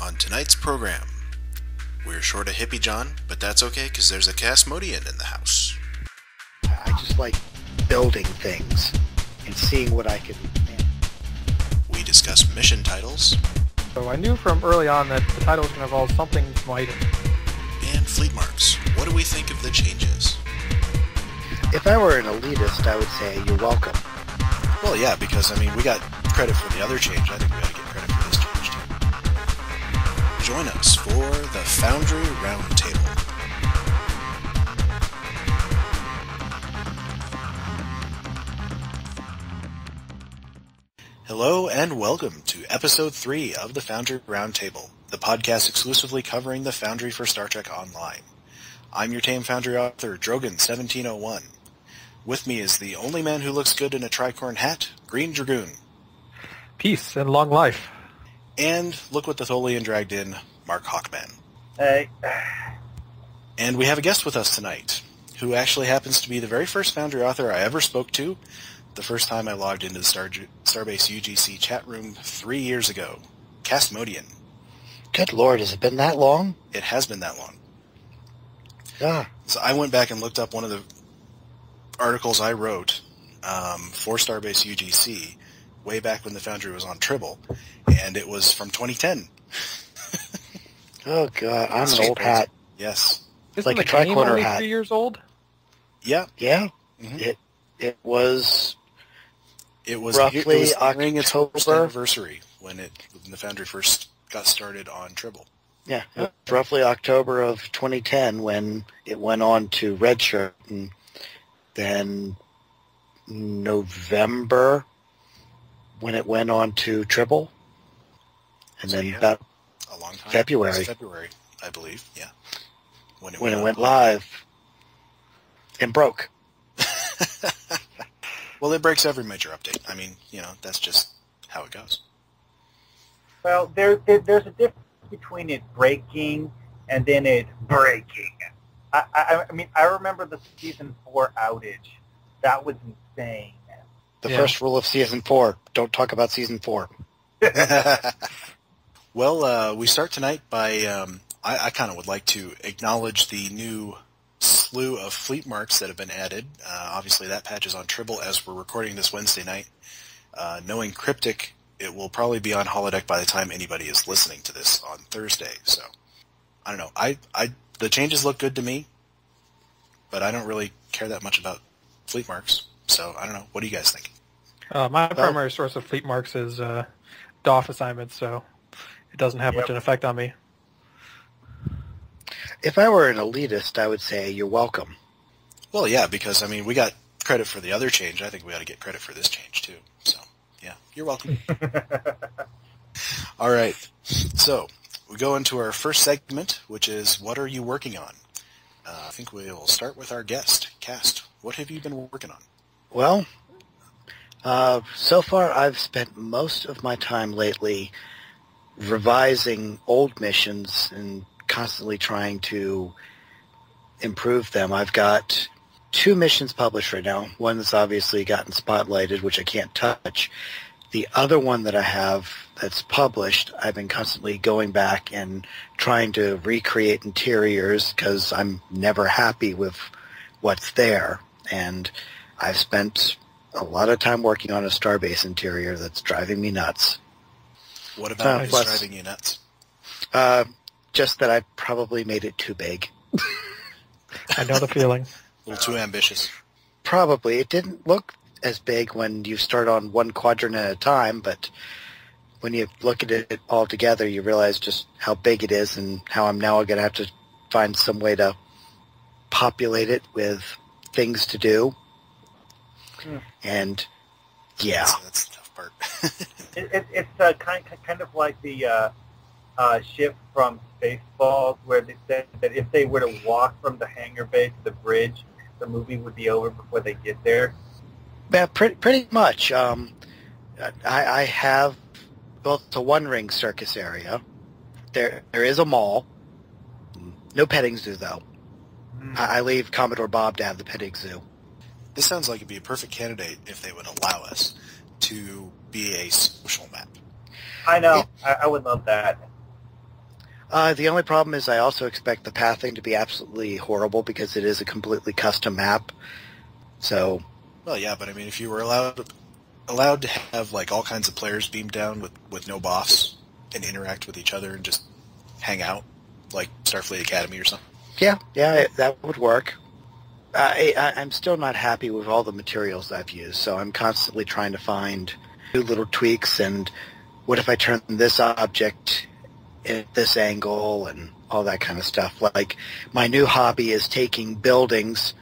On tonight's program, we're short of Hippiejohn, but that's okay because there's a Castmodean in the house. I just like building things and seeing what I can. We discuss mission titles. So I knew from early on that the title was going to involve something mighty. And fleet marks. What do we think of the changes? If I were an elitist, I would say you're welcome. Well, yeah, because, we got credit for the other change. I think we ought to get credit for this change, too. Join us for the Foundry Roundtable. Hello and welcome to Episode 3 of the Foundry Roundtable, the podcast exclusively covering the Foundry for Star Trek Online. I'm your tame Foundry author, Drogan 1701. With me is the only man who looks good in a tricorn hat, Greendragoon. Peace and long life. And look what the Tholian dragged in, Markhawkman. Hey. And we have a guest with us tonight, who actually happens to be the very first Foundry author I ever spoke to, the first time I logged into the Starbase UGC chat room 3 years ago, Castmodean. Good Lord, has it been that long? It has been that long. Ah. So I went back and looked up one of the articles I wrote for Starbase UGC way back when the Foundry was on Tribble, and it was from 2010. Oh God, I'm an old hat. Yes. Isn't Like the a tricorner game only hat. 3 years old? Yeah. Yeah. Mm-hmm. It was. It was roughly nearing its first October. anniversary when the Foundry first got started on Tribble. Yeah, it was roughly October of 2010 when it went on to Redshirt, and then November when it went on to Tribble, and So, then yeah, about a long time. February. It was February, I believe. Yeah. When when it went live and broke. Well, it breaks every major update. That's just how it goes. Well, there's a difference between it breaking and then it breaking. I remember the Season 4 outage. That was insane. The Yeah. first rule of Season 4, don't talk about Season 4. Well, we start tonight by, I kind of would like to acknowledge the new slew of fleet marks that have been added. Obviously, that patch is on Tribble as we're recording this Wednesday night. Knowing Cryptic, it will probably be on holodeck by the time anybody is listening to this on Thursday. So, I don't know. The changes look good to me, but I don't really care that much about fleet marks. So, I don't know. What do you guys think? My primary source of fleet marks is DOF assignments, so it doesn't have much an effect on me. If I were an elitist, I would say you're welcome. Well, yeah, because, we got credit for the other change. I think we ought to get credit for this change, too. So, yeah, you're welcome. All right. So, we go into our first segment, which is, what are you working on? I think we'll start with our guest. Cast, what have you been working on? Well, so far I've spent most of my time lately revising old missions and constantly trying to improve them. I've got 2 missions published right now. One that's obviously gotten spotlighted, which I can't touch. The other one that I have that's published, I've been constantly going back and trying to recreate interiors because I'm never happy with what's there. And I've spent a lot of time working on a Starbase interior that's driving me nuts. What about plus- driving you nuts? Just that I probably made it too big. I know the feeling. A little too ambitious. Probably. It didn't look as big when you start on one quadrant at a time, but when you look at it all together, you realize just how big it is and how I'm now going to have to find some way to populate it with things to do. And, yeah. That's the tough part. It's kind of like the ship from Spaceballs, where they said that if they were to walk from the hangar bay to the bridge, the movie would be over before they get there. Yeah, pretty much. I have built a one-ring circus area. There is a mall. No petting zoo, though. I leave Commodore Bob to have the petting zoo. This sounds like it'd be a perfect candidate if they would allow us to be a social map. I know. I would love that. The only problem is I also expect the pathing to be absolutely horrible because it is a completely custom map. So, Well, yeah, but I mean, if you were allowed to have like all kinds of players beamed down with no boss and interact with each other and just hang out, like Starfleet Academy or something. yeah, that would work. I'm still not happy with all the materials I've used, so I'm constantly trying to find new little tweaks and what if I turn this object at this angle and all that kind of stuff. Like, my new hobby is taking buildings,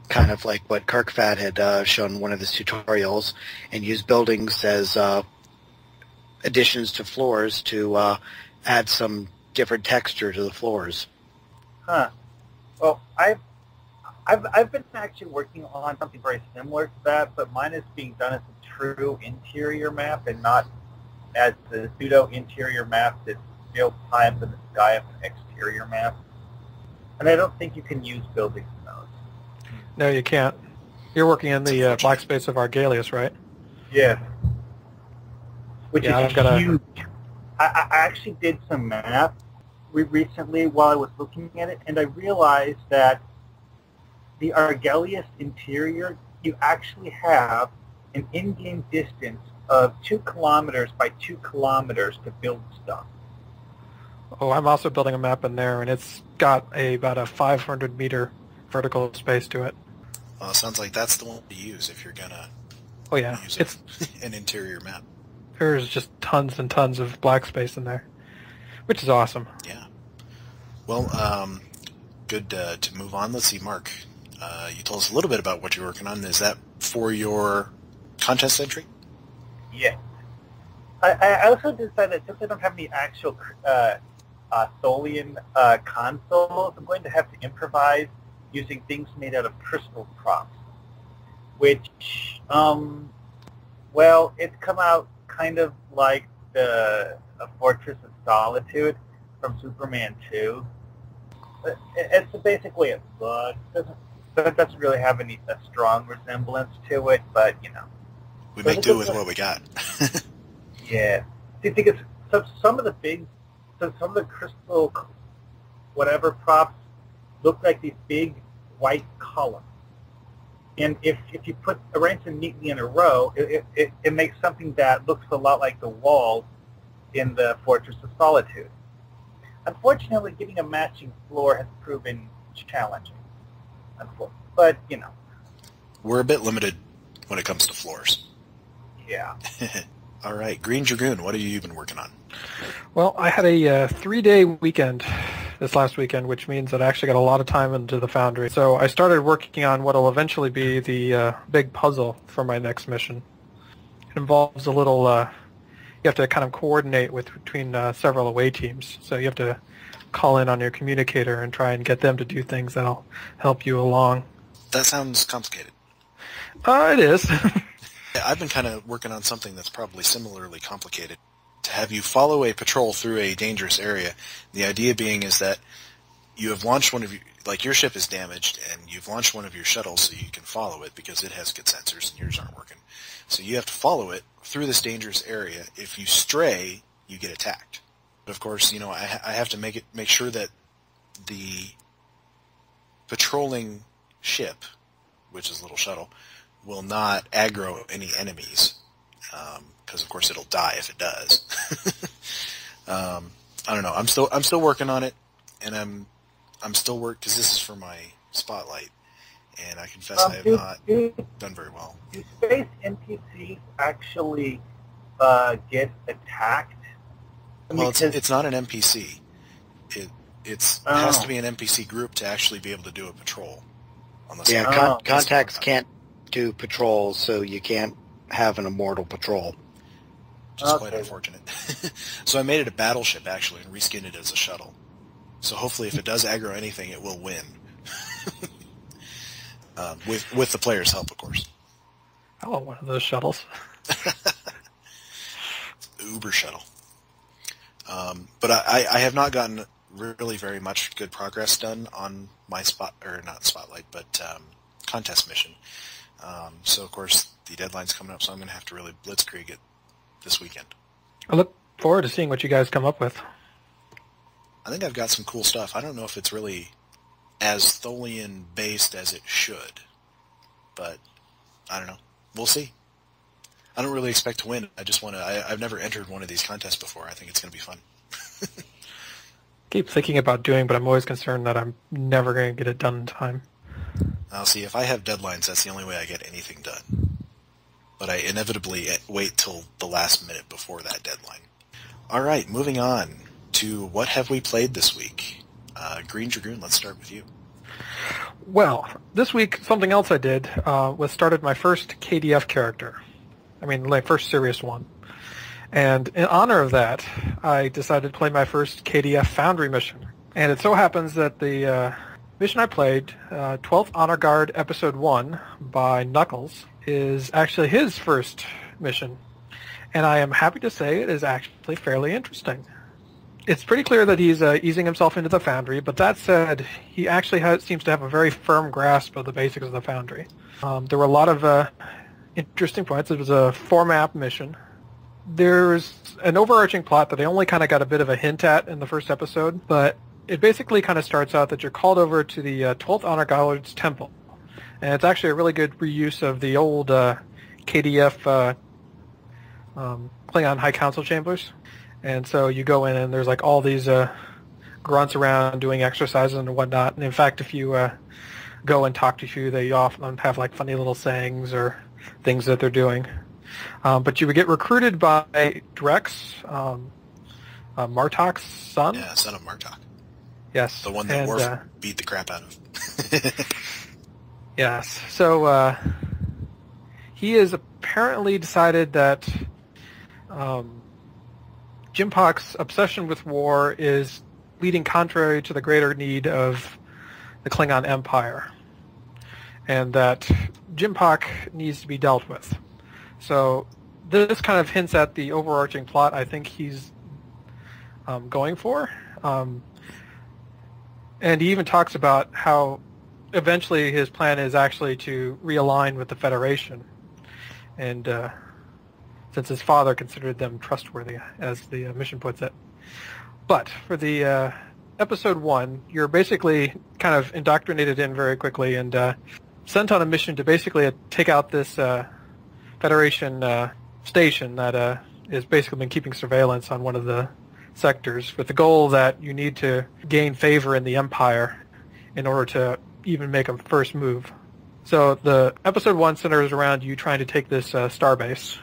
kind of like what Kirkfat had shown in one of his tutorials, and use buildings as additions to floors to add some different texture to the floors. Huh. Well, I've been actually working on something very similar to that, but mine is being done as a true interior map and not as the pseudo interior map that fills times in the sky of an exterior map. And I don't think you can use buildings in those. No, you can't. You're working in the black space of Argalius, right? Yeah. Which Yeah, is huge. I actually did some math recently while I was looking at it, and I realized that the Argalius interior, you actually have an in-game distance of 2 kilometers by 2 kilometers to build stuff. Oh, I'm also building a map in there, and it's got about a 500-meter vertical space to it. Well, it sounds like that's the one to use if you're gonna use it's an interior map. There's just tons and tons of black space in there, which is awesome. Yeah. Well, good to move on. Let's see, Mark. You told us a little bit about what you're working on. Is that for your contest entry? Yeah. I also decided that since I don't have any actual Tholian consoles, I'm going to have to improvise using things made out of crystal props, which, well, it's come out kind of like a Fortress of Solitude from Superman 2. It's basically a bug. It doesn't really have a strong resemblance to it, but, you know. We make do with what we got. Yeah. Do you think it's some of the crystal whatever props look like these big white columns, and if you arrange them neatly in a row, it makes something that looks a lot like the walls in the Fortress of Solitude. Unfortunately, getting a matching floor has proven challenging. But you know, we're a bit limited when it comes to floors. Yeah. All right, Greendragoon, what have you been working on? Well, I had a 3-day weekend this last weekend, which means that I actually got a lot of time into the Foundry. So I started working on what will eventually be the big puzzle for my next mission. It involves a little, you have to kind of coordinate between several away teams. So you have to call in on your communicator and try and get them to do things that'll help you along. That sounds complicated. It is. Yeah, I've been kind of working on something that's probably similarly complicated. To have you follow a patrol through a dangerous area. The idea being is that you have launched one of your, like your ship is damaged, and you've launched one of your shuttles so you can follow it because it has good sensors and yours aren't working. So you have to follow it through this dangerous area. If you stray, you get attacked. But of course, you know, I have to make sure that the patrolling ship, which is a little shuttle, will not aggro any enemies. Because of course it'll die if it does. I don't know. I'm still working on it, and I'm still because this is for my spotlight, and I confess I have not done very well. Do space NPCs actually get attacked? Well, it's not an NPC. It has to be an NPC group to actually be able to do a patrol. Contacts can't do patrols, so you can't have an immortal patrol. Which is quite unfortunate. So I made it a battleship, actually, and reskinned it as a shuttle. So hopefully if it does aggro anything, it will win. With the player's help, of course. I want one of those shuttles. Uber shuttle. But I have not gotten really very much good progress done on my contest mission. So, of course, the deadline's coming up, so I'm going to have to really blitzkrieg it this weekend. I look forward to seeing what you guys come up with. I think I've got some cool stuff. I don't know if it's really as Tholian-based as it should, but I don't know. We'll see. I don't really expect to win. I just want to... I've never entered one of these contests before. I think it's going to be fun. Keep thinking about doing, but I'm always concerned that I'm never going to get it done in time. I'll see. If I have deadlines, that's the only way I get anything done. But I inevitably wait till the last minute before that deadline. All right, moving on to what have we played this week? Greendragoon, let's start with you. Well, this week, something else I did was started my first KDF character. I mean, my first serious one. And in honor of that, I decided to play my first KDF Foundry mission. And it so happens that the mission I played, 12th Honor Guard Episode 1 by Kuckles, is actually his first mission. And I am happy to say it is actually fairly interesting. It's pretty clear that he's easing himself into the Foundry, but that said, he actually seems to have a very firm grasp of the basics of the Foundry. There were a lot of interesting points. It was a 4-map mission. There's an overarching plot that I only kind of got a bit of a hint at in the first episode, but it basically kind of starts out that you're called over to the 12th Honor Guard's temple. And it's actually a really good reuse of the old KDF Klingon High Council chambers. And so you go in and there's like all these grunts around doing exercises and whatnot. And in fact, if you go and talk to you, they often have like funny little sayings or things that they're doing. But you would get recruited by Drex, Martok's son. Yeah, son of Martok. Yes. The one that Worf beat the crap out of. Yes. So he has apparently decided that Jimpok's obsession with war is leading contrary to the greater need of the Klingon Empire, and that Jimpok needs to be dealt with. So this kind of hints at the overarching plot I think he's going for. And he even talks about how eventually his plan is actually to realign with the Federation. And since his father considered them trustworthy, as the mission puts it. But for the episode 1, you're basically kind of indoctrinated in very quickly and sent on a mission to basically take out this Federation station that has basically been keeping surveillance on one of the sectors, with the goal that you need to gain favor in the Empire in order to even make a first move. So the episode 1 centers around you trying to take this starbase.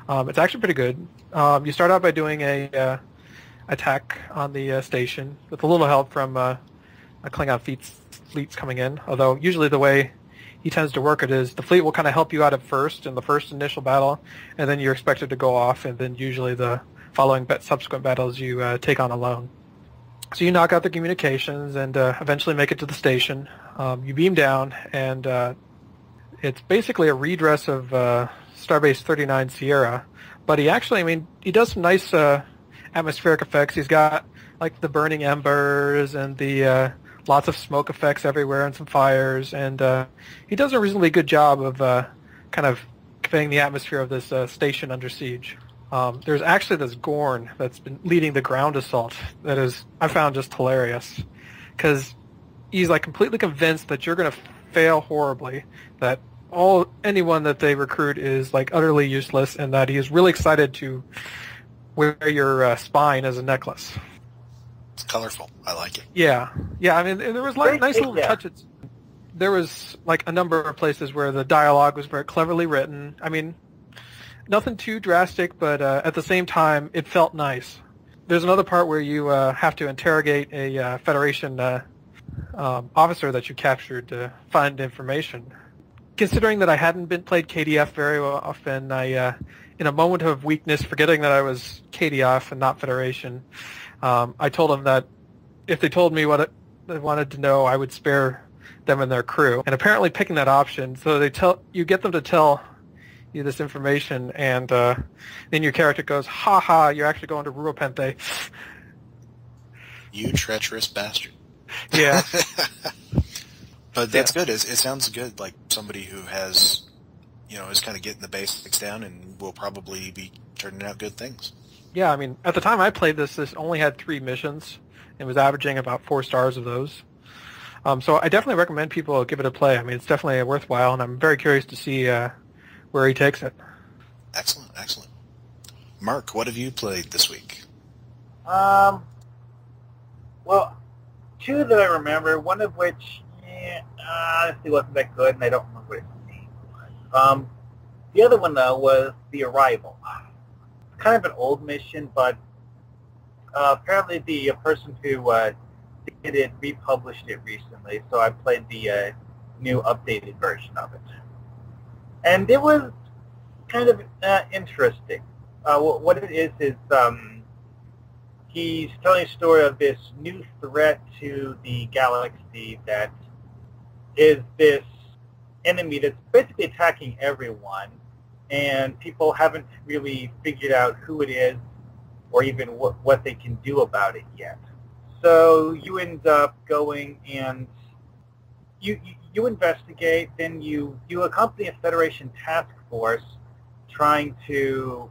It's actually pretty good. You start out by doing a attack on the station with a little help from a Klingon fleets coming in, although usually the way he tends to work it is the fleet will kind of help you out at first in the first initial battle, and then you're expected to go off, and then usually the following subsequent battles you take on alone. So you knock out the communications and eventually make it to the station. You beam down, and it's basically a redress of Starbase 39 Sierra, but he does some nice atmospheric effects. He's got like the burning embers and the lots of smoke effects everywhere and some fires, and he does a reasonably good job of kind of conveying the atmosphere of this station under siege. There's actually this Gorn that's been leading the ground assault that is, I found, just hilarious, because he's like completely convinced that you're going to fail horribly, that anyone that they recruit is like utterly useless, and that he is really excited to wear your spine as a necklace. It's colorful. I like it. Yeah. I mean, there was like nice little touches. There was like a number of places where the dialogue was very cleverly written. I mean, nothing too drastic, but at the same time, it felt nice. There's another part where you have to interrogate a Federation officer that you captured to find information. Considering that I hadn't played KDF very often, I, in a moment of weakness, forgetting that I was KDF and not Federation, I told them that if they told me what they wanted to know, I would spare them and their crew. And apparently picking that option, so you get them to tell you this information, and then your character goes, "Ha ha! You're actually going to Ruopente." You treacherous bastard. Yeah. But that's good. It sounds good, like somebody who has, is kind of getting the basics down and will probably be turning out good things. Yeah, I mean, at the time I played this only had 3 missions, and was averaging about 4 stars of those. So I definitely recommend people give it a play. I mean, it's definitely worthwhile, and I'm very curious to see where he takes it. Excellent, excellent. Mark, what have you played this week? Well, 2 that I remember, one of which, honestly wasn't that good, and I don't remember what its name was. The other one, though, was The Arrival. It's kind of an old mission, but apparently the person who did it republished it recently, so I played the new updated version of it. And it was kind of interesting. What it is he's telling a story of this new threat to the galaxy that is this enemy that's basically attacking everyone, and people haven't really figured out who it is or even what they can do about it yet. So you end up going and you investigate, then you accompany a Federation task force trying to,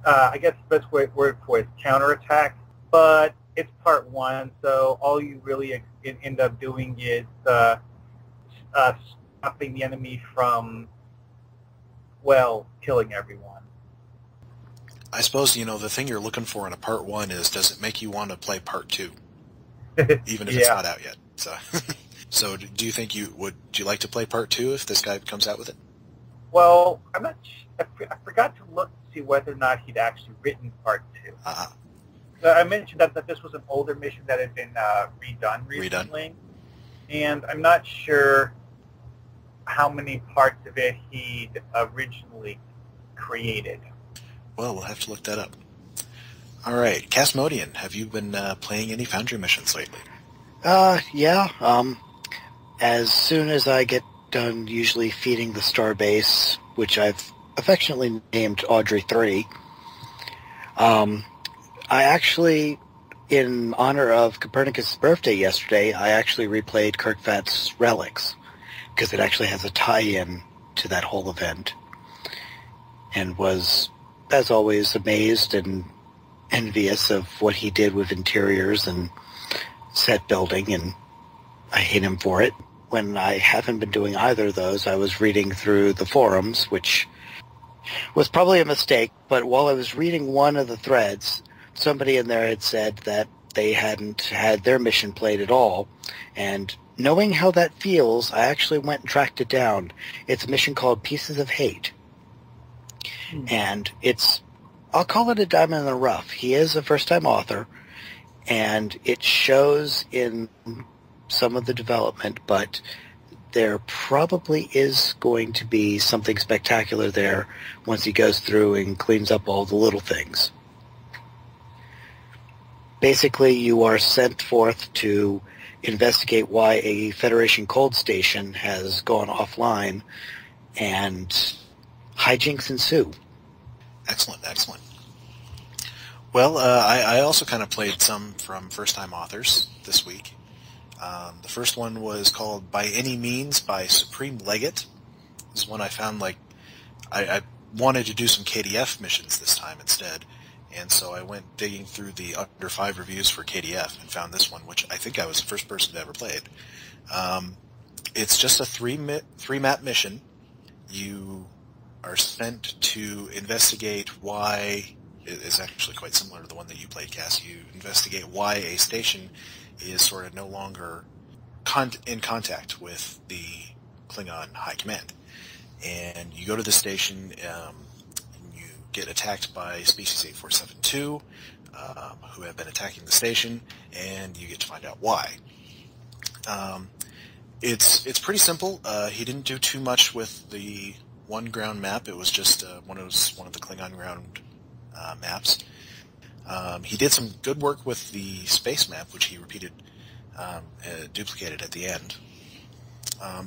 I guess the best word for it is counterattack, but it's part 1, so all you really end up doing is stopping the enemy from, well, killing everyone. I suppose, the thing you're looking for in a part 1 is, does it make you want to play part 2? Even if it's not out yet. So do you think would you like to play part 2 if this guy comes out with it? Well, I'm not. I forgot to look to see whether or not he'd actually written part 2. I mentioned that this was an older mission that had been redone recently, and I'm not sure how many parts of it he'd originally created. Well, we'll have to look that up. All right, Castmodean, have you been playing any Foundry missions lately? Yeah. As soon as I get done usually feeding the starbase, which I've affectionately named Audrey 3, I actually, in honor of Copernicus' birthday yesterday, I actually replayed Kirkfat's Relics, because it actually has a tie-in to that whole event, and was, as always, amazed and envious of what he did with interiors and set building, and I hate him for it. When I haven't been doing either of those, I was reading through the forums, which was probably a mistake, but while I was reading one of the threads, somebody in there had said that they hadn't had their mission played at all, and knowing how that feels, I actually went and tracked it down. It's a mission called Pieces of Hate, and I'll call it a diamond in the rough. He is a first-time author, and it shows in some of the development, but there probably is going to be something spectacular there once he goes through and cleans up all the little things. Basically, you are sent forth to investigate why a Federation cold station has gone offline, and hijinks ensue. Excellent, excellent. Well, I also kind of played some from first-time authors this week. The first one was called By Any Means by SupremeLegate. This is one I found, I wanted to do some KDF missions this time instead, and so I went digging through the under 5 reviews for KDF and found this one, which I think I was the first person to ever play it. It's just a 3-map mission. You are sent to investigate why... It's actually quite similar to the one that you played, Cass. You investigate why a station is sort of no longer in contact with the Klingon High Command. And you go to the station, and you get attacked by Species 8472, who have been attacking the station, and you get to find out why. It's pretty simple. He didn't do too much with the one ground map. It was just one of the Klingon ground maps. He did some good work with the space map, which he duplicated at the end.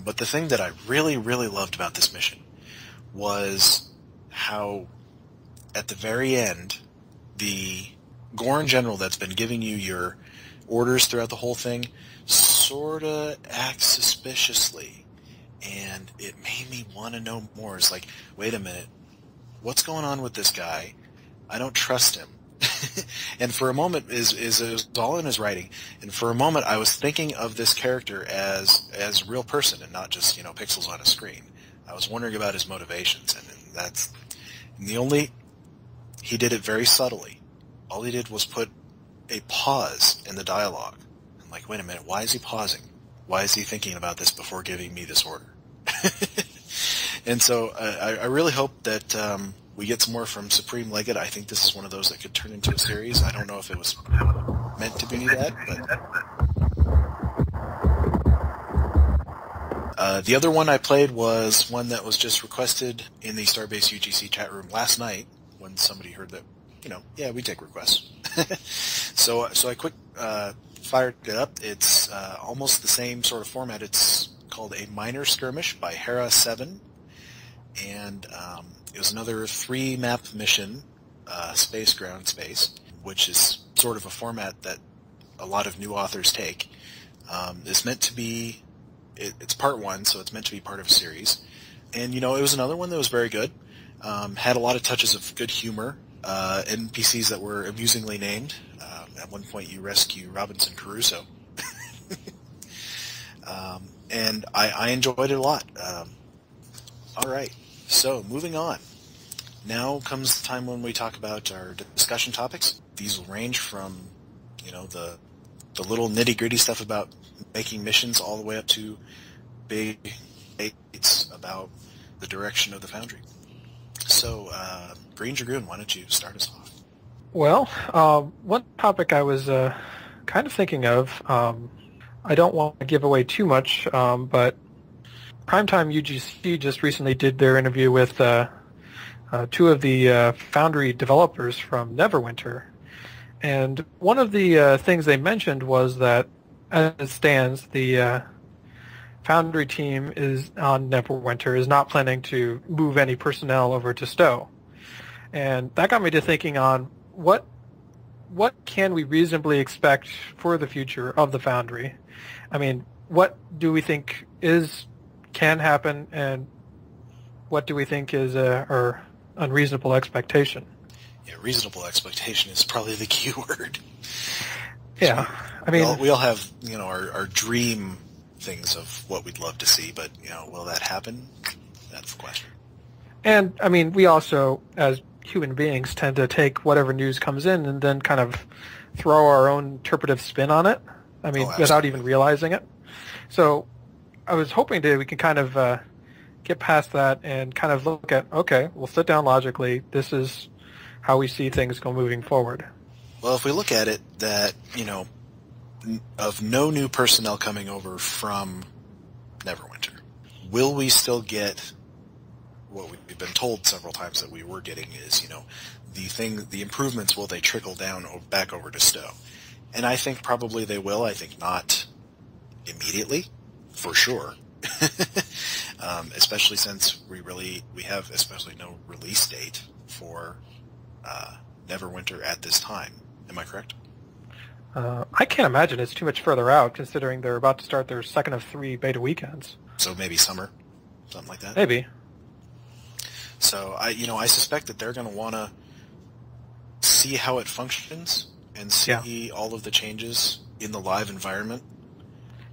But the thing that I really, really loved about this mission was how, at the very end, the Gorn general that's been giving you your orders throughout the whole thing sort of acts suspiciously, and it made me want to know more. It's like, wait a minute, what's going on with this guy? I don't trust him. And for a moment, it was all in his writing. And for a moment, I was thinking of this character as a real person and not just pixels on a screen. I was wondering about his motivations, he did it very subtly. All he did was put a pause in the dialogue. I'm like, wait a minute, why is he pausing? Why is he thinking about this before giving me this order? And so I really hope that we get some more from SupremeLegate. I think this is one of those that could turn into a series. I don't know if it was meant to be that, but the other one I played was one that was just requested in the Starbase UGC chat room last night when somebody heard that, yeah, we take requests. So I quick fired it up. It's almost the same sort of format. It's called A Minor Skirmish by HeraSeven, and it was another 3-map mission, space, ground, space, which is sort of a format that a lot of new authors take. It's meant to be, it's part 1, so it's meant to be part of a series. And, it was another one that was very good. Had a lot of touches of good humor, NPCs that were amusingly named. At one point you rescue Robinson Crusoe. And I enjoyed it a lot. All right, so moving on. Now comes the time when we talk about our discussion topics. These will range from, the little nitty-gritty stuff about making missions all the way up to big debates about the direction of the Foundry. So, Greendragoon, why don't you start us off? Well, one topic I was kind of thinking of, I don't want to give away too much, but Primetime UGC just recently did their interview with 2 of the Foundry developers from Neverwinter. And one of the things they mentioned was that, as it stands, the Foundry team is on Neverwinter is not planning to move any personnel over to Stowe. And that got me to thinking on what can we reasonably expect for the future of the Foundry? I mean, what do we think can happen, and what do we think is our unreasonable expectation? Yeah, reasonable expectation is probably the key word. Yeah, I mean, we all have our dream things of what we'd love to see, but will that happen? That's the question. And I mean, we also, as human beings, tend to take whatever news comes in and then kind of throw our own interpretive spin on it. I mean, without even realizing it. So I was hoping that we can kind of get past that and kind of look at, okay, we'll sit down logically. This is how we see things go moving forward. Well, if we look at it that, of no new personnel coming over from Neverwinter, will we still get what we've been told several times that we were getting is, the improvements, will they trickle down back over to Stowe? And I think probably they will. I think not immediately, for sure. Especially since we have especially no release date for Neverwinter at this time. Am I correct? I can't imagine it's too much further out, considering they're about to start their second of 3 beta weekends. So maybe summer, something like that? Maybe. So I suspect that they're going to want to see how it functions and see all of the changes in the live environment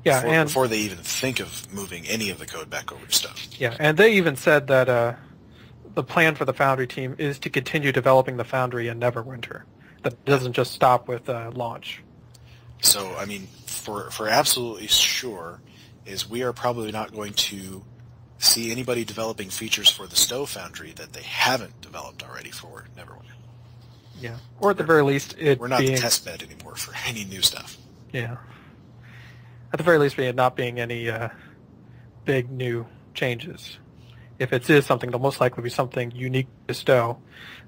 before they even think of moving any of the code back over to Stowe. Yeah, and they even said that the plan for the Foundry team is to continue developing the Foundry in Neverwinter. That doesn't just stop with launch. So, I mean, for absolutely sure is we are probably not going to see anybody developing features for the Stowe Foundry that they haven't developed already for Neverwinter. Yeah, or at the very least, we're not the test bed anymore for any new stuff. Yeah. At the very least, it not being any big new changes. If it is something, it'll most likely be something unique to Stowe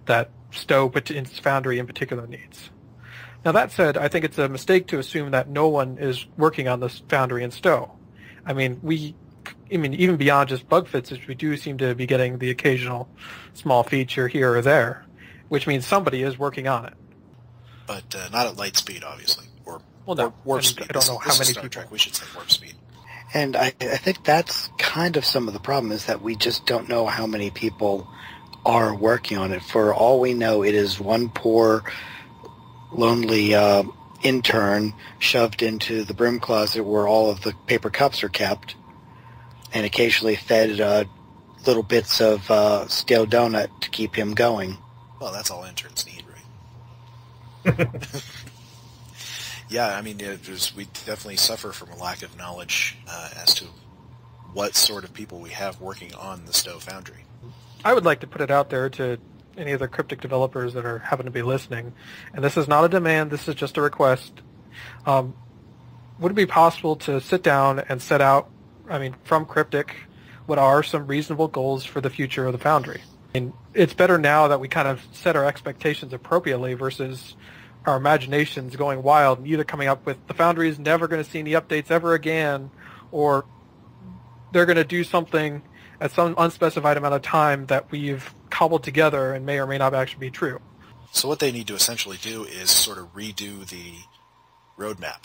that Stowe Foundry in particular needs. Now that said, I think it's a mistake to assume that no one is working on this Foundry in Stowe. I mean, even beyond just bug fixes, we do seem to be getting the occasional small feature here or there, which means somebody is working on it. But not at light speed, obviously, or no, warp speed. I don't know how many Star Trek. We should say warp speed. And I think that's kind of some of the problem, is that we just don't know how many people are working on it. For all we know, it is one poor lonely intern shoved into the broom closet where all of the paper cups are kept, and occasionally fed little bits of stale donut to keep him going. Well, that's all interns need, right? Yeah, I mean, we definitely suffer from a lack of knowledge as to what sort of people we have working on the Stowe Foundry. I would like to put it out there to any of the cryptic developers that happen to be listening, and this is not a demand, this is just a request. Would it be possible to sit down and set out, from Cryptic, what are some reasonable goals for the future of the Foundry? It's better now that we kind of set our expectations appropriately versus our imaginations going wild and either coming up with the Foundry is never going to see any updates ever again, or they're going to do something at some unspecified amount of time that we've cobbled together and may or may not actually be true. So what they need to essentially do is sort of redo the roadmap.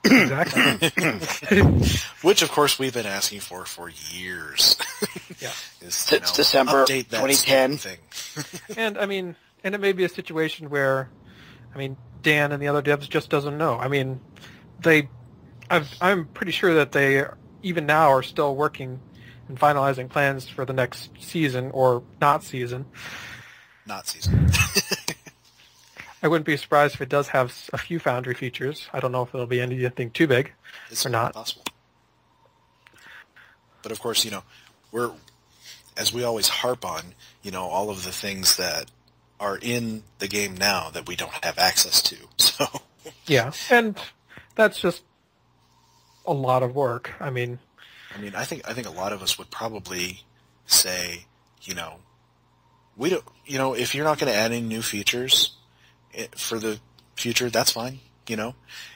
Exactly. Which, of course, we've been asking for years. Yeah. Since December 2010. Thing. And it may be a situation where, Dan and the other devs just doesn't know. I'm pretty sure that they, even now, are still working and finalizing plans for the next season, or not season. Not season. I wouldn't be surprised if it does have a few Foundry features. I don't know if it'll be anything too big or not. Possible. But of course, we're, as we always harp on, all of the things that are in the game now that we don't have access to. So yeah, and that's just a lot of work. I think a lot of us would probably say, we don't, if you're not going to add any new features for the future, that's fine,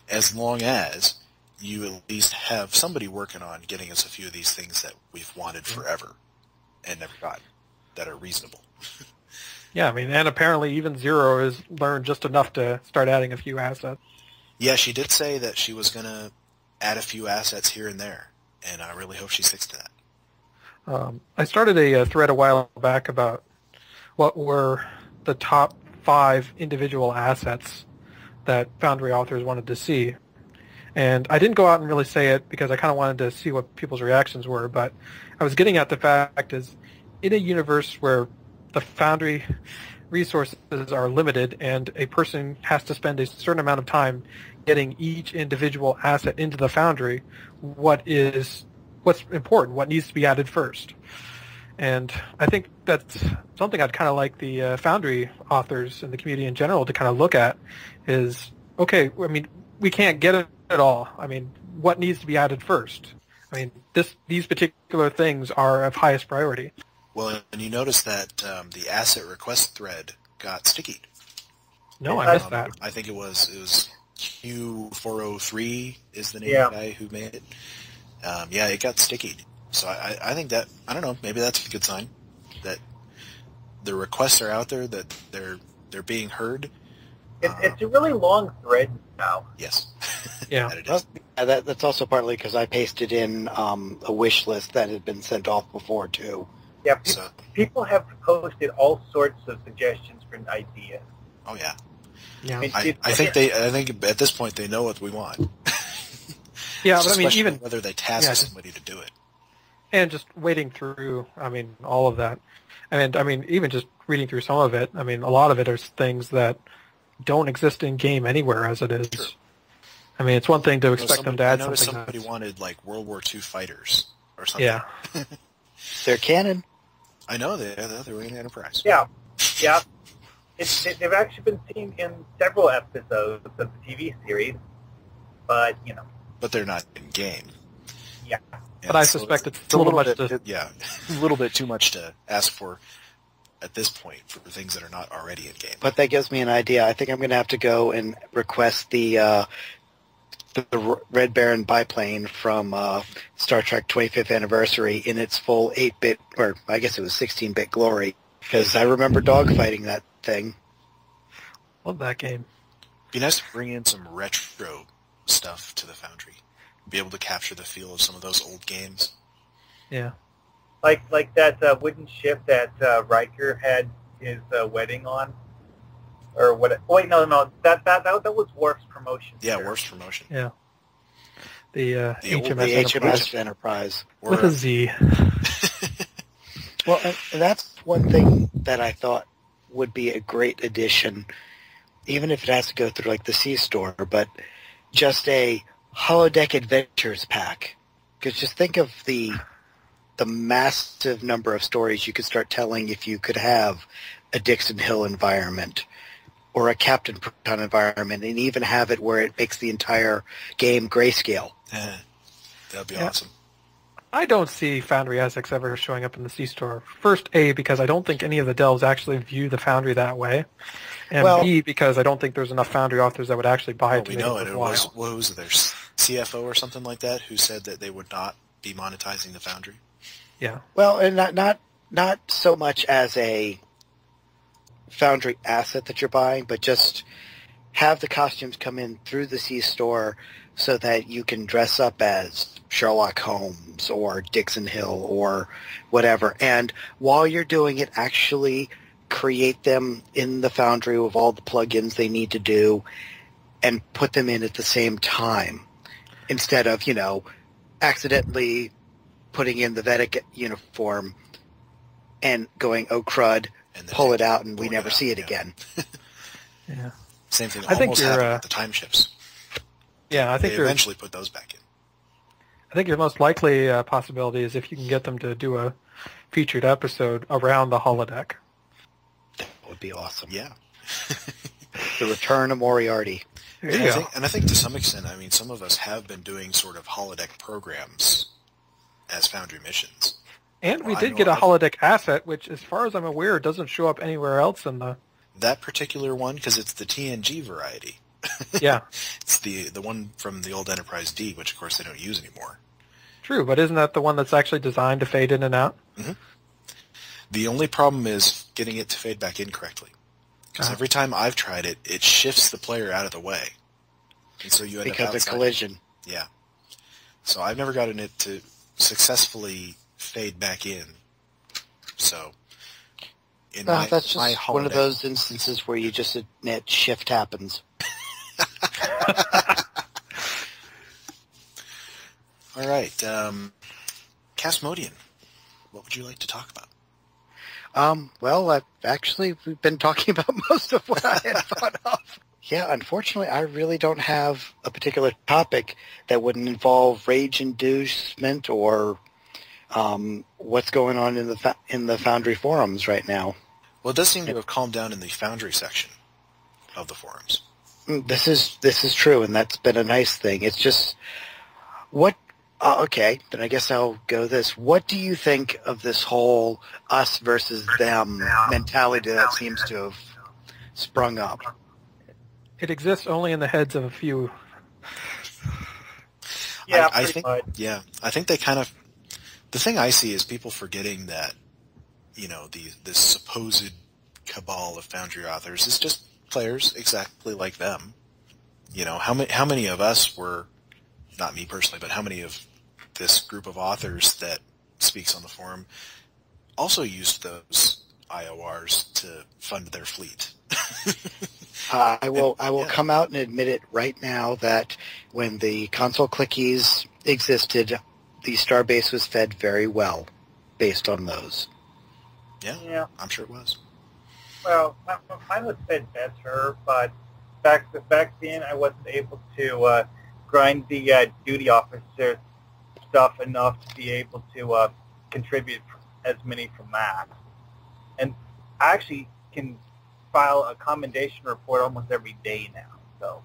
as long as you at least have somebody working on getting us a few of these things that we've wanted forever and never got, that are reasonable. Yeah, and apparently even Zero has learned just enough to start adding a few assets. Yeah, she did say that she was going to add a few assets here and there, and I really hope she sticks to that. I started a thread a while back about what were the top 5 individual assets that Foundry authors wanted to see. And I didn't go out and really say it because I kind of wanted to see what people's reactions were, but I was getting at the fact is, in a universe where the Foundry resources are limited and a person has to spend a certain amount of time getting each individual asset into the Foundry, what's important, what needs to be added first. And I think that's something I'd kind of like the Foundry authors and the community in general to kind of look at is, okay, we can't get it all. What needs to be added first? These particular things are of highest priority. Well, and you notice that the asset request thread got stickied. No, I missed that. I think it was Q403 is the name of the guy who made it. It got stickied. So I think that, I don't know, maybe that's a good sign that the requests are out there, that they're being heard. It's a really long thread now. Yes. Yeah. That's also partly because I pasted in a wish list that had been sent off before, too. Yeah, people have posted all sorts of suggestions for ideas. Oh, yeah. Yeah. I think at this point they know what we want. Yeah, but even whether they task somebody to do it. And just wading through, all of that. And, even just reading through some of it, a lot of it are things that don't exist in game anywhere as it is. True. It's one thing to expect them to add something. Somebody wanted, World War II fighters or something. Yeah. They're canon. I know, they were in Enterprise. Yeah. They've actually been seen in several episodes of the TV series, but, But they're not in game. Yeah. But I suspect it's a little much a little bit too much to ask for at this point for things that are not already in game. But that gives me an idea. I think I'm going to have to go and request the Red Baron biplane from Star Trek 25th Anniversary in its full 8-bit, or I guess it was 16-bit glory, because I remember dogfighting that thing. Love that game. Be nice to bring in some retro stuff to the Foundry. Be able to capture the feel of some of those old games. Yeah. Like that wooden ship that Riker had his wedding on. or what? Oh, wait, no, that was Worf's promotion. Yeah, sir. Worf's promotion. Yeah. The old- HMS The Enterprise. HMS Enterprise. With a Z. Well, and that's one thing that I thought would be a great addition, even if it has to go through like the C-Store, but just a holodeck adventures pack. Because just think of the massive number of stories you could start telling if you could have a Dixon Hill environment or a Captain Proton environment, and even have it where it makes the entire game grayscale. That'd be awesome. I don't see Foundry Essex ever showing up in the C-Store. First, A, because I don't think any of the devs actually view the Foundry that way. And Well- B, because I don't think there's enough Foundry authors that would actually buy it to We make know it it. It worthwhile. was, what was it, their CFO or something like that who said that they would not be monetizing the Foundry? Yeah. Well, and not so much as a Foundry asset that you're buying, but just have the costumes come in through the C-Store so that you can dress up as Sherlock Holmes or Dixon Hill or whatever. And while you're doing it, actually create them in the Foundry with all the plugins they need to do and put them in at the same time instead of, accidentally putting in the Vedic uniform and going, oh crud, And then pull they it out and we pull it never out, see it yeah. again. Yeah. Same thing I think almost you're, happened with the time ships. Yeah, I think They eventually put those back in. I think your most likely possibility is if you can get them to do a featured episode around the holodeck. That would be awesome. Yeah. The return of Moriarty. There And you I, go. think, and I think to some extent, I mean, some of us have been doing sort of holodeck programs as Foundry Missions. And we I did know get a of- holodeck asset, which, as far as I'm aware, doesn't show up anywhere else in the... That particular one, because it's the TNG variety. Yeah, It's the one from the old Enterprise D, which of course they don't use anymore. true, but isn't that the one that's actually designed to fade in and out? The only problem is getting it to fade back in correctly. Because every time I've tried it, it shifts the player out of the way. And so you end Because up of outside. collision. Yeah. So I've never gotten it to successfully fade back in. So in No, my, that's my just one of holodeck- those instances where you just admit shift happens. All right. Castmodean, what would you like to talk about? Well, we've been talking about most of what I had thought of. Yeah, unfortunately, I really don't have a particular topic that wouldn't involve rage inducement or what's going on in the Foundry forums right now. Well, it does seem to have calmed down in the Foundry section of the forums. This is true, and that's been a nice thing. It's just okay, then I guess I'll go this. What do you think of this whole us versus them mentality that seems to have sprung up? It exists only in the heads of a few. Yeah, I pretty think, much. yeah, I think they kind of, the thing I see is people forgetting that, this supposed cabal of Foundry authors is just players exactly like them. How many of us were, not me personally, but how many of this group of authors that speaks on the forum also used those IORs to fund their fleet? I will come out and admit it right now that when the console clickies existed, the Starbase was fed very well based on those. Yeah. I'm sure it was. Well, mine was fed better, but back then I wasn't able to grind the duty officer stuff enough to be able to contribute as many from that. And I actually can file a commendation report almost every day now. So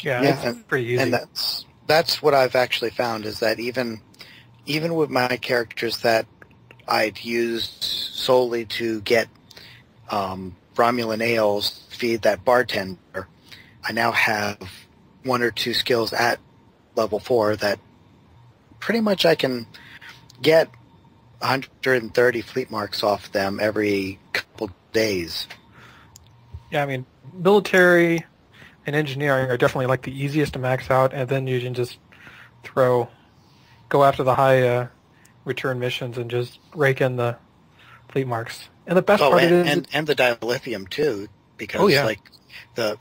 Yeah, Yeah, it's pretty easy. And that's what I've actually found is that even with my characters that I'd used solely to get Romulan ales, feed that bartender, I now have one or two skills at level 4 that pretty much I can get 130 fleet marks off them every couple days. Yeah, I mean, military and engineering are definitely like the easiest to max out, and then you can just go after the high return missions and just rake in the fleet marks. And the best part is and the dilithium too. because Oh, yeah. like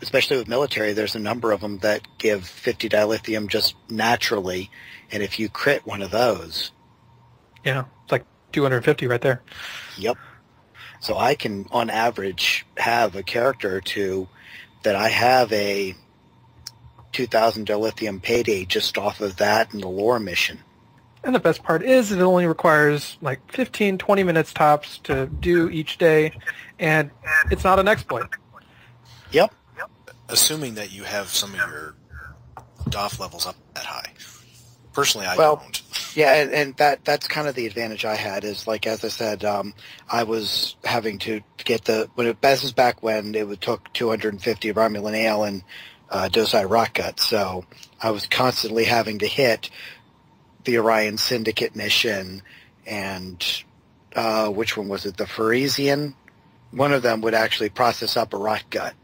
especially with military, there's a number of them that give 50 dilithium just naturally, and if you crit one of those, Yeah, it's like 250 right there. yep. So I can, on average, have a character or two that I have a 2,000 dilithium payday just off of that and the lore mission. And the best part is it only requires like 15, 20 minutes tops to do each day, and it's not an exploit. Yep. Assuming that you have some of your DOF levels up that high. Personally, I Well, don't. yeah, and that's kind of the advantage I had is, like, as I said, I was having to get this is back when it took 250 Romulan Ale and Dosai Rockgut, so I was constantly having to hit the Orion Syndicate mission and which one was it? The Pharisian? One of them would actually process up a Rockgut,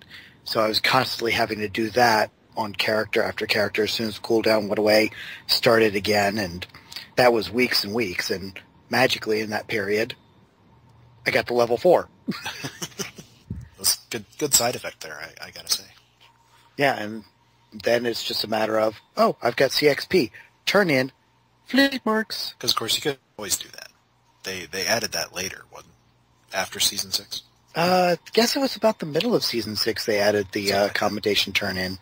so I was constantly having to do that on character after character. As soon as the cooldown went away, started again, and that was weeks and weeks, and magically in that period, I got to level 4. That's good side effect there, I gotta say. Yeah, and then it's just a matter of, oh, I've got CXP. Turn in fleet marks. Because, of course, you could always do that. They added that later, wasn't it? After Season 6? I guess it was about the middle of Season 6 they added the commendation turn in.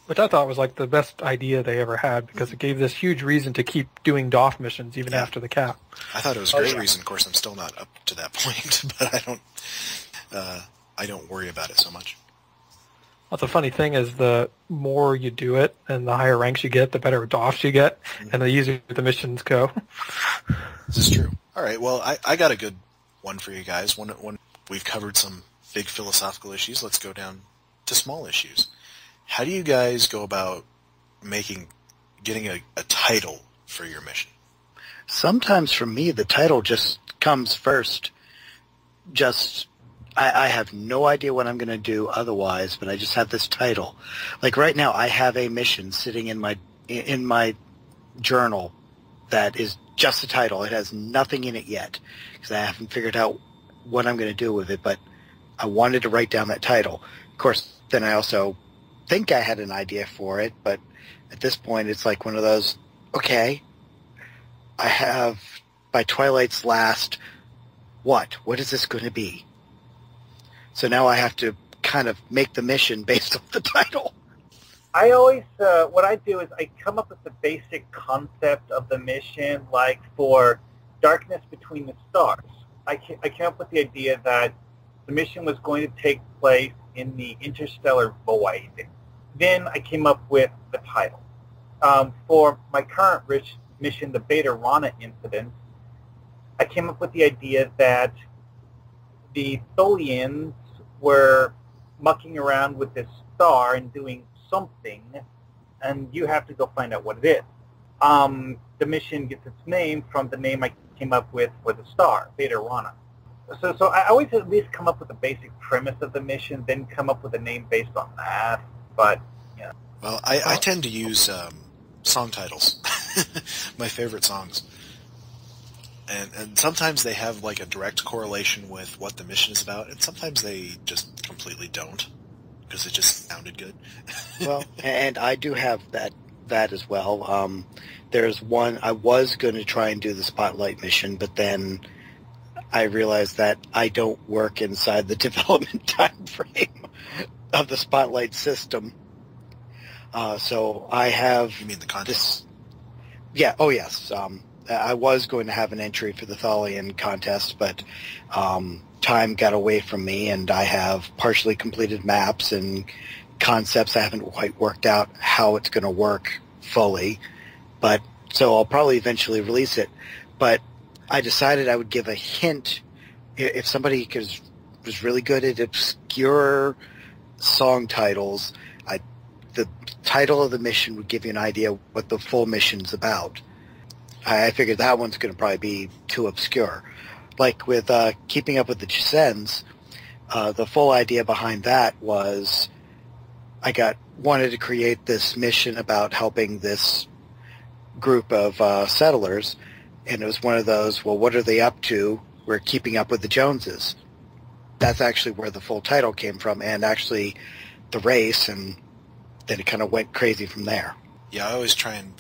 Which I thought was like the best idea they ever had, because it gave this huge reason to keep doing DOF missions even after the cap. I thought it was a great reason. Of course, I'm still not up to that point, but I don't worry about it so much. Well, the funny thing is the more you do it and the higher ranks you get, the better DOFs you get, and the easier the missions go. This is true. All right, well, I got a good one for you guys. When we've covered some big philosophical issues, let's go down to small issues. How do you guys go about getting a title for your mission? Sometimes for me, the title just comes first. I have no idea what I'm going to do otherwise, but I just have this title. Like right now, I have a mission sitting in my journal that is just a title. It has nothing in it yet because I haven't figured out what I'm going to do with it, but I wanted to write down that title. Of course, then I also think I had an idea for it, but at this point, it's like one of those, okay, I have by Twilight's Last, what is this going to be? So now I have to kind of make the mission based on the title. I always, what I do is I come up with the basic concept of the mission, like for Darkness Between the Stars. I came up with the idea that the mission was going to take place in the interstellar void. Then I came up with the title. For my current mission, the Beta Rana incident, I came up with the idea that the Tholians were mucking around with this star and doing something, and you have to go find out what it is. The mission gets its name from the name I came up with for the star, Beta Rana. So I always at least come up with the basic premise of the mission, then come up with a name based on that. But, yeah. Well, I tend to use song titles, my favorite songs. And sometimes they have like a direct correlation with what the mission is about, and sometimes they just completely don't, because it just sounded good. Well, and I do have that as well. There's one, I was going to try and do the Spotlight mission, but then I realized that I don't work inside the development time frame of the Spotlight system. So I have... You mean the contest? Yeah, oh yes. I was going to have an entry for the Tholian contest, but time got away from me, and I have partially completed maps and concepts. I haven't quite worked out how it's going to work fully, but so I'll probably eventually release it. But I decided I would give a hint if somebody was really good at obscure song titles. The title of the mission would give you an idea what the full mission's about. I figured that one's going to probably be too obscure. Like with Keeping Up with the Chisens, the full idea behind that was I wanted to create this mission about helping this group of settlers, and it was one of those, well, what are they up to? We're keeping up with the Joneses. that's actually where the full title came from, and actually the race, and then it kind of went crazy from there. Yeah, I always try and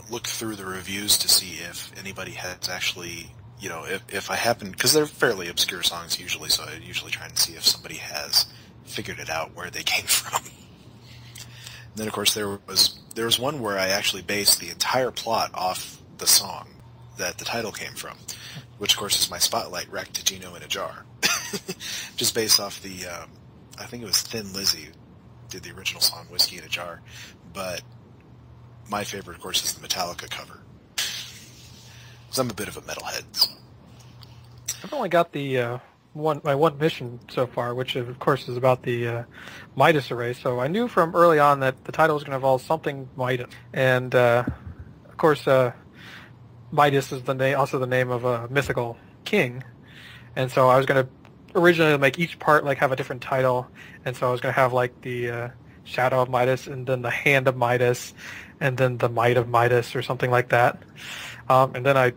look through the reviews to see if anybody has actually, if I happen, because they're fairly obscure songs usually, so I usually try and see if somebody has figured it out where they came from. And then, of course, there was one where I actually based the entire plot off the song that the title came from, which, of course, is my Spotlight Wreck to Gino in a Jar. Just based off the, I think it was Thin Lizzy did the original song, Whiskey in a Jar. But my favorite, of course, is the Metallica cover. Because I'm a bit of a metalhead. So. I've only got the my one mission so far, which of course is about the Midas array. So I knew from early on that the title was going to involve something Midas, and of course Midas is also the name of a mythical king, and so I was going to originally make each part like have a different title, and so I was going to have like the Shadow of Midas, and then the Hand of Midas, and then the Might of Midas, or something like that. And then I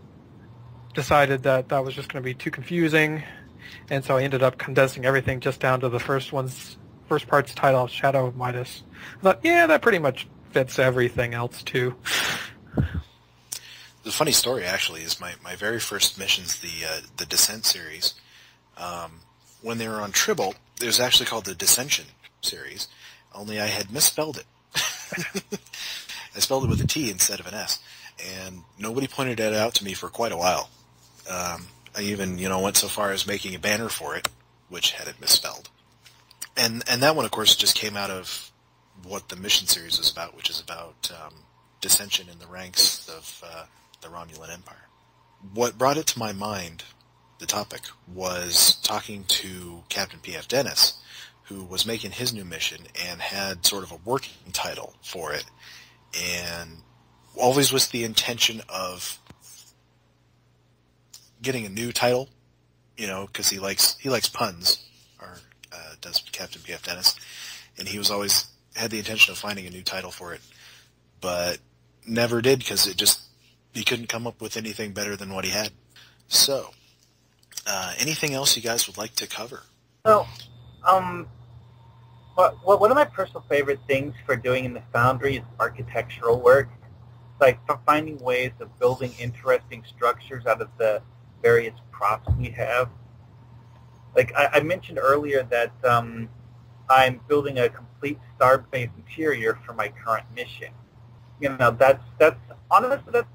decided that was just going to be too confusing, and so I ended up condensing everything just down to the first part's title, Shadow of Midas. I thought, yeah, that pretty much fits everything else too. The funny story actually is my very first missions, the Descent series. When they were on Tribble, it was actually called the Dissension series, only I had misspelled it. I spelled it with a T instead of an S, and nobody pointed it out to me for quite a while. I even, went so far as making a banner for it, which had it misspelled. And that one, of course, just came out of what the mission series is about, which is about dissension in the ranks of the Romulan Empire. What brought it to my mind, the topic, was talking to Captain P.F. Dennis, who was making his new mission and had sort of a working title for it, and always with the intention of getting a new title, because he likes puns, or does Captain P.F. Dennis, and he was always had the intention of finding a new title for it, but never did, because he couldn't come up with anything better than what he had. So, anything else you guys would like to cover? So, one of my personal favorite things for doing in the Foundry is architectural work. Like finding ways of building interesting structures out of the various props we have. Like I mentioned earlier that I'm building a complete starbase interior for my current mission. That's honestly, that's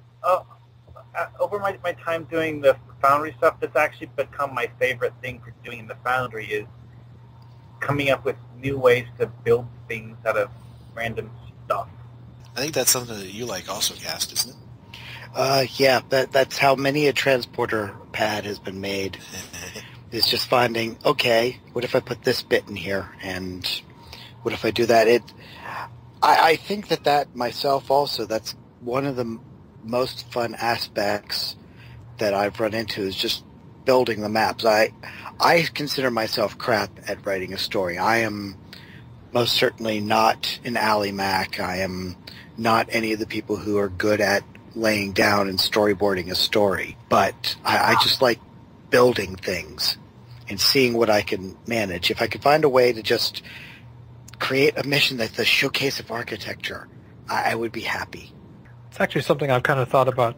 over my time doing the Foundry stuff, that's actually become my favorite thing for doing in the Foundry, is coming up with new ways to build things out of random stuff. I think that's something that you like also, Cast, isn't it? Yeah, that's how many a transporter pad has been made. Is just finding, okay, what if I put this bit in here, and what if I do that? I think that myself also, that's one of the most fun aspects that I've run into, is just building the maps. I consider myself crap at writing a story. I am most certainly not an Ally Mac. I am not any of the people who are good at laying down and storyboarding a story. But I just like building things and seeing what I can manage. If I could find a way to just create a mission that's a showcase of architecture, I would be happy. It's actually something I've kind of thought about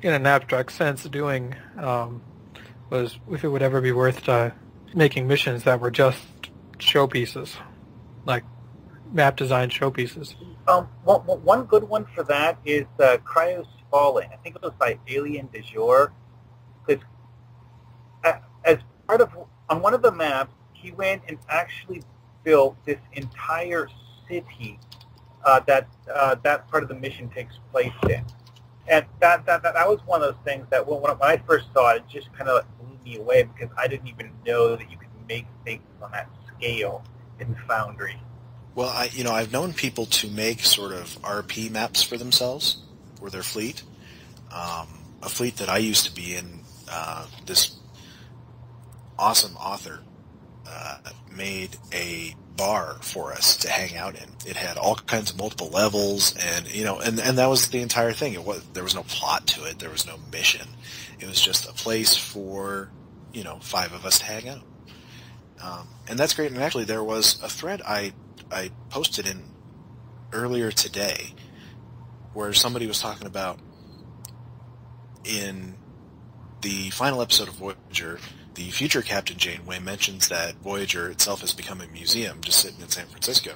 in an abstract sense doing, was if it would ever be worth making missions that were just showpieces, like map design showpieces. One good one for that is Krios Falling. I think it was by Alien de Jour. Because as part of, on one of the maps, he went and actually built this entire city that part of the mission takes place in. And that was one of those things that when I first saw it, it just kind of blew me away, because I didn't even know that you could make things on that scale in Foundry. Well, I've known people to make sort of RP maps for themselves or their fleet. A fleet that I used to be in, this awesome author made a bar for us to hang out in. It had all kinds of multiple levels, and and that was the entire thing. There was no plot to it. There was no mission. It was just a place for 5 of us to hang out. And that's great. And actually, there was a thread I posted in earlier today where somebody was talking about in the final episode of Voyager, the future Captain Janeway mentions that Voyager itself has become a museum just sitting in San Francisco.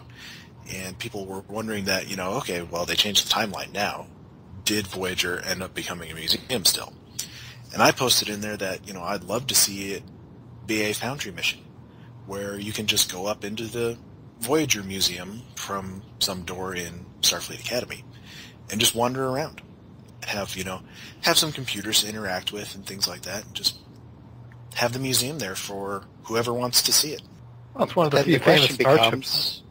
And people were wondering that, okay, well, they changed the timeline now. Did Voyager end up becoming a museum still? And I posted in there that, I'd love to see it be a Foundry mission where you can just go up into the Voyager Museum from some door in Starfleet Academy and just wander around. Have some computers to interact with and things like that, and just have the museum there for whoever wants to see it. Well, it's one of the Then few the famous question starships.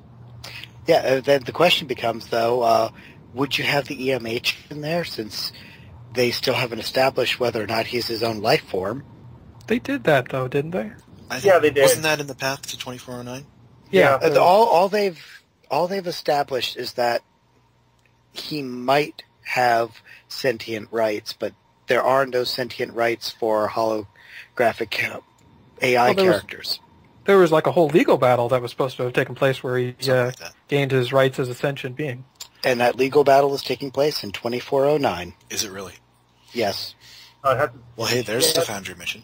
then the question becomes, though, would you have the EMH in there, since they still haven't established whether or not he's his own life form? They did that, though, didn't they? Yeah, they did. Wasn't that in the path to 2409? Yeah. All they've established is that he might have sentient rights, but there are no sentient rights for holographic AI characters. There was like a whole legal battle that was supposed to have taken place where he Like that. gained his rights as a sentient being. And that legal battle is taking place in 2409. Is it really? Yes. Well, hey, there's the Foundry mission.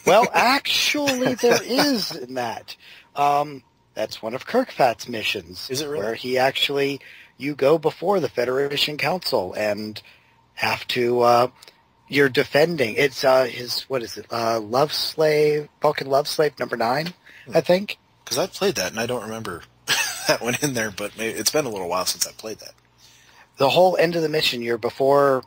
Well, actually, there is in that. That's one of Kirkfat's missions. Is it really? Where he actually, you go before the Federation Council and have to, you're defending. It's his, what is it, Love Slave, Vulcan Love Slave number 9, I think. Because I played that, and I don't remember that one in there, but maybe it's been a little while since I played that. The whole end of the mission, you're before...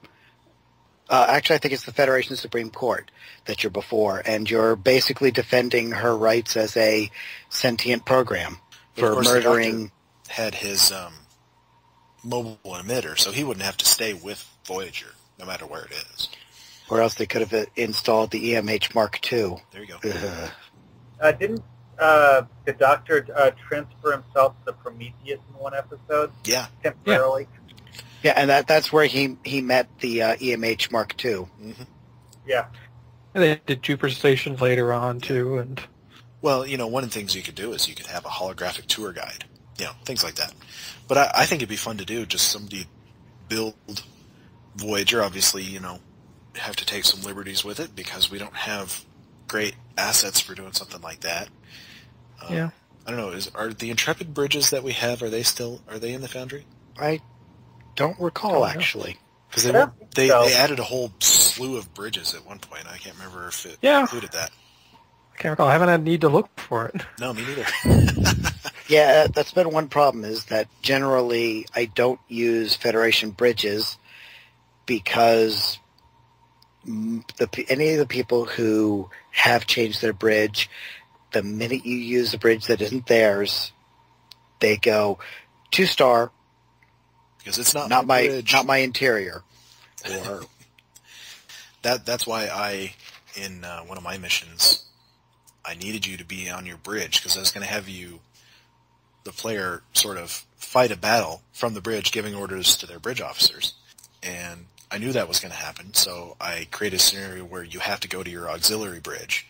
actually, I think it's the Federation Supreme Court that you're before, and you're basically defending her rights as a sentient program for murdering... Had his mobile emitter, so he wouldn't have to stay with Voyager, no matter where it is. Or else they could have installed the EMH Mark II. There you go. Didn't the Doctor transfer himself to Prometheus in one episode? Yeah. Temporarily? Yeah, and that's where he met the EMH Mark II. Mm-hmm. Yeah. And they did Jupiter Station later on, too. And Well, one of the things you could do is you could have a holographic tour guide, things like that. But I think it'd be fun to do, just somebody build Voyager. Obviously, have to take some liberties with it because we don't have great assets for doing something like that. yeah. I don't know, are the Intrepid bridges that we have, are they in the Foundry? I don't recall, actually. Because they added a whole slew of bridges at one point. I can't remember if it included that. I can't recall. I haven't had a need to look for it. No, me neither. Yeah, that's been one problem, is that generally I don't use Federation bridges because any of the people who have changed their bridge, the minute you use a bridge that isn't theirs, they go 2-star. Because it's not my bridge. not my interior. Or That's why in one of my missions, I needed you to be on your bridge because I was going to have the player, sort of fight a battle from the bridge, giving orders to their bridge officers. And I knew that was going to happen, so I created a scenario where you have to go to your auxiliary bridge.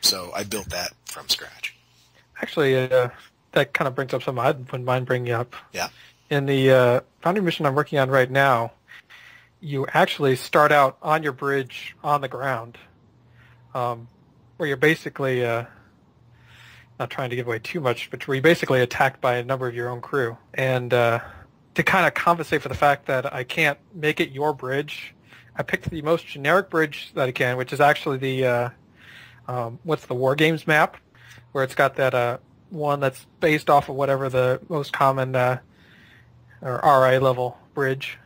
So I built that from scratch. Actually, that kind of brings up something I wouldn't mind bringing up. Yeah. In the Foundry mission I'm working on right now, you actually start out on your bridge on the ground, where you're basically, not trying to give away too much, but where you're basically attacked by a number of your own crew. And to kind of compensate for the fact that I can't make it your bridge, I picked the most generic bridge that I can, which is actually the, what's the War Games map, where it's got that one that's based off of whatever the most common or RI level bridge.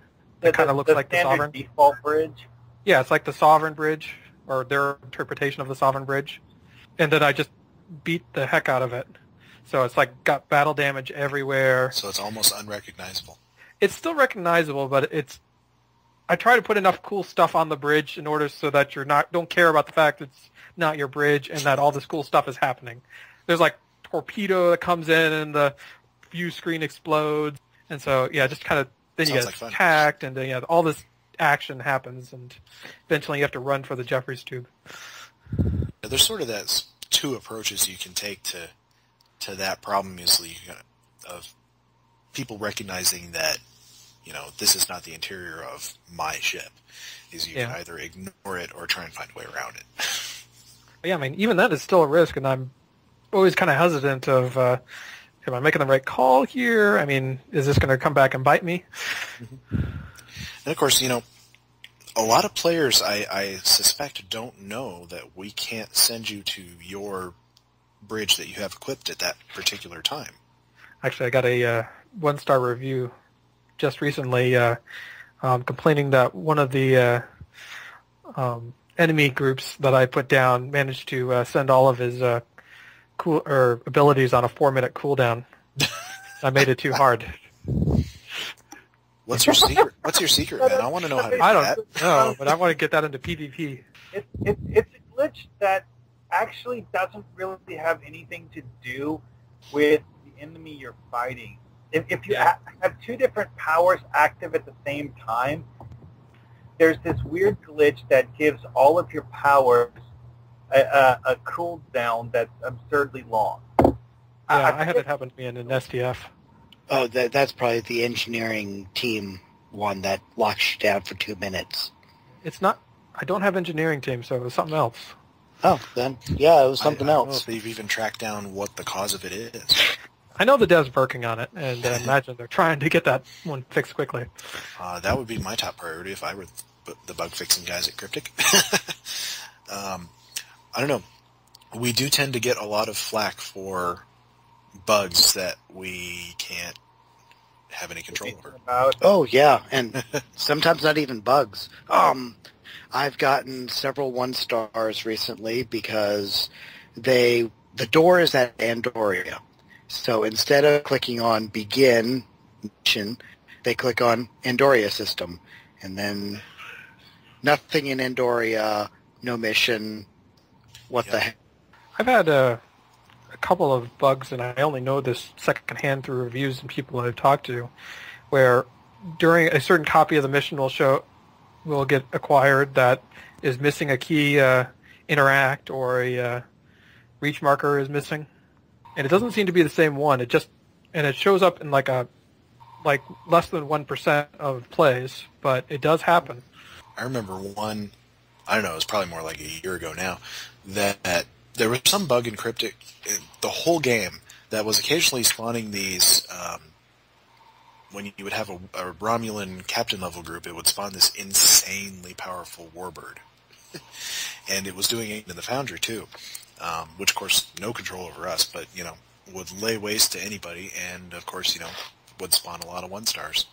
It kind of looks like the Sovereign default bridge. Yeah, it's like the Sovereign bridge, or their interpretation of the Sovereign bridge. And then I just beat the heck out of it. So it's like got battle damage everywhere. So it's almost unrecognizable. It's still recognizable, but I try to put enough cool stuff on the bridge in order so that don't care about the fact it's not your bridge and that all this cool stuff is happening. There's like torpedo that comes in and the view screen explodes. And so, yeah, just kind of, then you get attacked and then, all this action happens and eventually you have to run for the Jeffries tube. there's sort of that two approaches you can take to that problem usually of people recognizing that, this is not the interior of my ship. Is you can either ignore it or try and find a way around it. Yeah, I mean, even that is still a risk, and I'm always kind of hesitant of, am I making the right call here? I mean, is this going to come back and bite me? Mm-hmm. And of course, a lot of players, I suspect, don't know that we can't send you to your bridge that you have equipped at that particular time. Actually, I got a 1-star review just recently complaining that one of the enemy groups that I put down managed to send all of his abilities on a 4-minute cooldown. I made it too hard. What's your secret? What's your secret, man? I want to know how to do that. I don't know, but I want to get that into PvP. It's a glitch that actually doesn't really have anything to do with the enemy you're fighting. If you have two different powers active at the same time, there's this weird glitch that gives all of your powers a cooldown that's absurdly long. Yeah, I had it happen to me in an STF. Oh, that's probably the engineering team one that locks you down for 2 minutes. It's not. I don't have engineering team, so it was something else. Oh, then, yeah, it was something I don't know else. if they've even tracked down what the cause of it is. I know the devs working on it, and I imagine they're trying to get that one fixed quickly. That would be my top priority if I were the bug-fixing guys at Cryptic. I don't know. We do tend to get a lot of flack for bugs that we can't have any control over. Oh, yeah, and sometimes not even bugs. I've gotten several 1-stars recently because the door is at Andoria. So instead of clicking on Begin Mission, they click on Andoria System. And then nothing in Andoria, no mission, what the heck. I've had a couple of bugs, and I only know this secondhand through reviews and people I've talked to, where during a certain copy of the mission will get acquired that is missing a key interact or a reach marker is missing. And it doesn't seem to be the same one. It shows up in like less than 1% of plays, but it does happen. I remember one, I don't know, it was probably more like a year ago now, that there was some bug in Cryptic, the whole game, that was occasionally spawning these, when you would have a Romulan captain level group, it would spawn this insanely powerful warbird. And it was doing it in the Foundry too, which of course no control over us, but would lay waste to anybody, and of course would spawn a lot of 1-stars.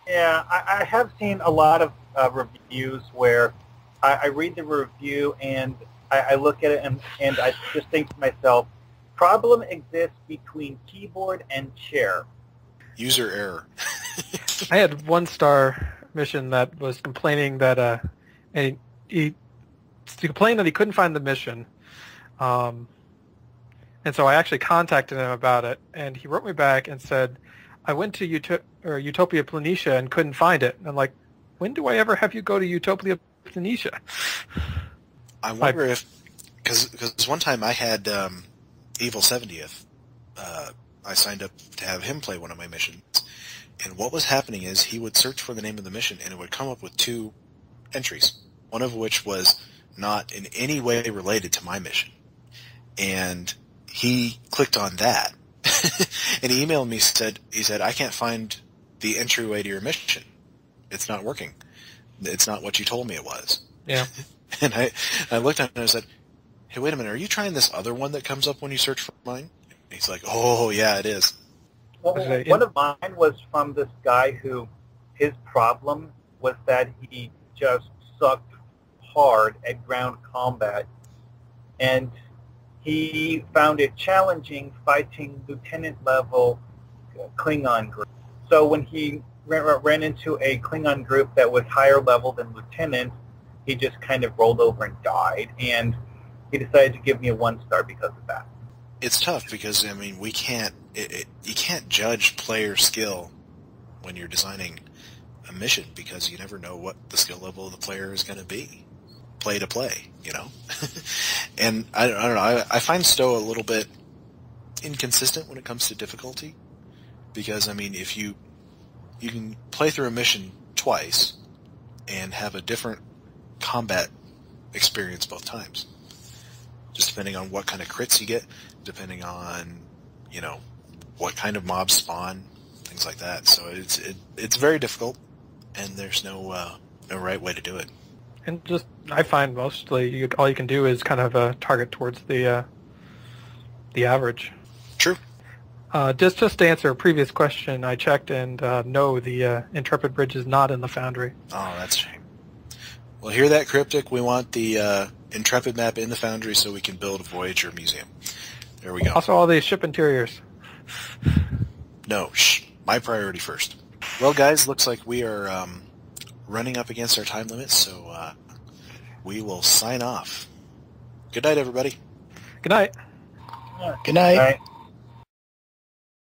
Yeah, I have seen a lot of reviews where I read the review and I look at it and I just think to myself, problem exists between keyboard and chair. User error. I had 1-star mission that was complaining that he complained that he couldn't find the mission, and so I actually contacted him about it, and he wrote me back and said, I went to Utopia Planitia and couldn't find it. And I'm like, when do I ever have you go to Utopia Planitia? I wonder if, because one time I had Evil 70th, I signed up to have him play one of my missions, and what was happening is he would search for the name of the mission, and it would come up with 2 entries, one of which was not in any way related to my mission. And he clicked on that, and he emailed me, he said, I can't find the entryway to your mission. It's not working. It's not what you told me it was. Yeah. And I looked at him and I said, hey, wait a minute, are you trying this other one that comes up when you search for mine? And he's like, oh, yeah, it is. Well, one of mine was from this guy who, his problem was that he just sucked hard at ground combat, and he found it challenging fighting lieutenant-level Klingon group. So when he ran into a Klingon group that was higher level than lieutenant, he just kind of rolled over and died, and he decided to give me a 1-star because of that. It's tough because, I mean, you can't judge player skill when you're designing a mission because you never know what the skill level of the player is going to be. play to play, you know. And I don't know. I find Stowe a little bit inconsistent when it comes to difficulty, because I mean, if you can play through a mission twice and have a different combat experience both times, just depending on what kind of crits you get, depending on, you know, what kind of mobs spawn, things like that. So it's very difficult, and there's no right way to do it. And just, I find mostly all you can do is kind of target towards the average. True. Just to answer a previous question, I checked, and no, the Intrepid Bridge is not in the Foundry. Oh, that's a shame. Well, hear that, Cryptic? We want the Intrepid map in the Foundry so we can build a Voyager museum. There we go. Also, all the ship interiors. No, shh. My priority first. Well, guys, looks like we are running up against our time limit, so we will sign off. Good night, everybody. Good night. Good night. Right.